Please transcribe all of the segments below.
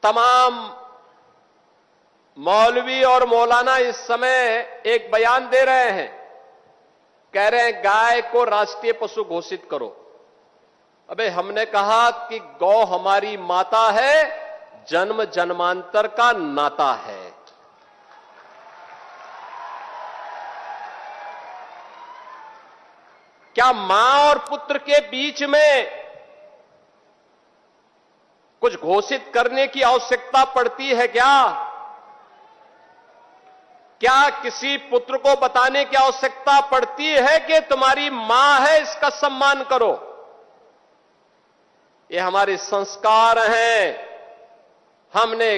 तमाम मौलवी और मौलाना इस समय एक बयान दे रहे हैं, कह रहे हैं गाय को राष्ट्रीय पशु घोषित करो। अबे हमने कहा कि गौ हमारी माता है, जन्म जन्मांतर का नाता है। क्या मां और पुत्र के बीच में कुछ घोषित करने की आवश्यकता पड़ती है क्या? क्या किसी पुत्र को बताने की आवश्यकता पड़ती है कि तुम्हारी मां है, इसका सम्मान करो? ये हमारे संस्कार हैं। हमने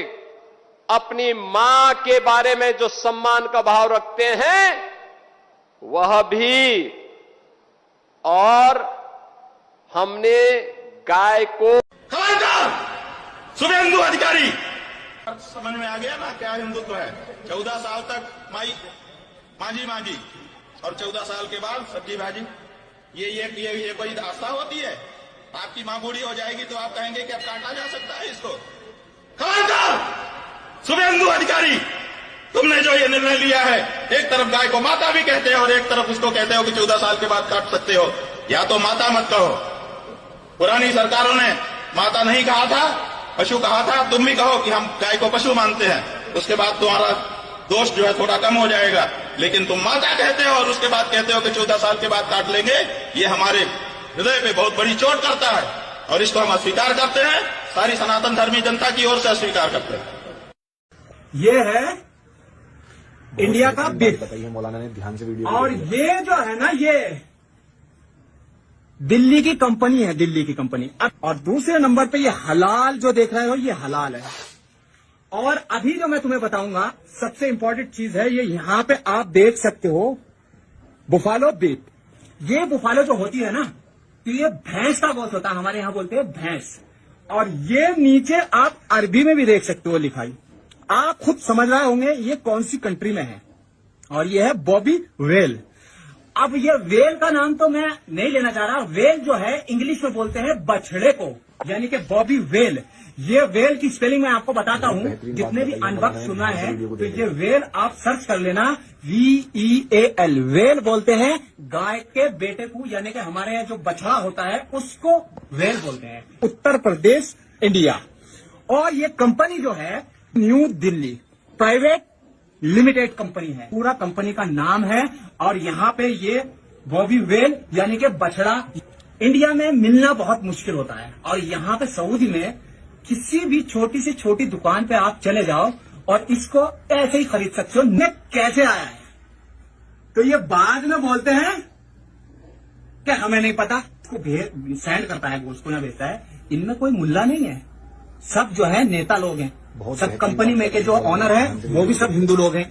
अपनी मां के बारे में जो सम्मान का भाव रखते हैं वह भी, और हमने गाय को शुभेंदु अधिकारी समझ में आ गया ना क्या हिंदुत्व है। 14 साल तक मांझी और 14 साल के बाद सब्जी भाजी, ये कोई आस्था होती है? आपकी मां बूढ़ी हो जाएगी तो आप कहेंगे कि अब काटा जा सकता है इसको? खबरदार शुभेंदु अधिकारी, तुमने जो ये निर्णय लिया है, एक तरफ गाय को माता भी कहते हो और एक तरफ उसको कहते हो कि 14 साल के बाद काट सकते हो। या तो माता मत कहो, पुरानी सरकारों ने माता नहीं कहा था, पशु कहा था। तुम भी कहो कि हम गाय को पशु मानते हैं, उसके बाद तुम्हारा दोष जो है थोड़ा कम हो जाएगा। लेकिन तुम माता कहते हो और उसके बाद कहते हो कि 14 साल के बाद काट लेंगे। ये हमारे हृदय पे बहुत बड़ी चोट करता है और इसको हम अस्वीकार करते हैं। सारी सनातन धर्मी जनता की ओर से अस्वीकार करते हैं। ये है इंडिया का बिल, बताइए मौलाना ने ध्यान से वीडियो, और ये जो है ना, ये दिल्ली की कंपनी है, दिल्ली की कंपनी। और दूसरे नंबर पे ये हलाल जो देख रहे हो, ये हलाल है। और अभी जो मैं तुम्हें बताऊंगा सबसे इंपॉर्टेंट चीज है, ये यहां पे आप देख सकते हो बुफालो बीफ। ये बुफालो जो होती है ना, तो ये भैंस का गोश्त होता है, हमारे यहां बोलते हैं भैंस। और ये नीचे आप अरबी में भी देख सकते हो लिखाई, आप खुद समझ रहे होंगे ये कौन सी कंट्री में है। और ये है बॉबी वेल। अब ये वेल का नाम तो मैं नहीं लेना चाह रहा। वेल जो है इंग्लिश में बोलते हैं बछड़े को, यानी कि बॉबी वेल। ये वेल की स्पेलिंग मैं आपको बताता हूं, जितने भी अनबक सुना है तो ये वेल आप सर्च कर लेना, VEAL। वेल बोलते हैं गाय के बेटे को, यानी कि हमारे यहाँ जो बछड़ा होता है उसको वेल बोलते हैं। उत्तर प्रदेश, इंडिया। और ये कंपनी जो है new Delhi private limited company है, पूरा कंपनी का नाम है। और यहाँ पे ये बॉबी वेल यानी कि बछड़ा इंडिया में मिलना बहुत मुश्किल होता है। और यहाँ पे सऊदी में किसी भी छोटी से छोटी दुकान पे आप चले जाओ और इसको ऐसे ही खरीद सकते हो। ने कैसे आया है तो ये बाद में बोलते हैं कि हमें नहीं पता, इसको सेंड करता है, उसको ना भेजता है। इनमें कोई मुल्ला नहीं है, सब जो है नेता लोग हैं, सब कंपनी में के जो ऑनर है वो भी सब हिंदू लोग हैं।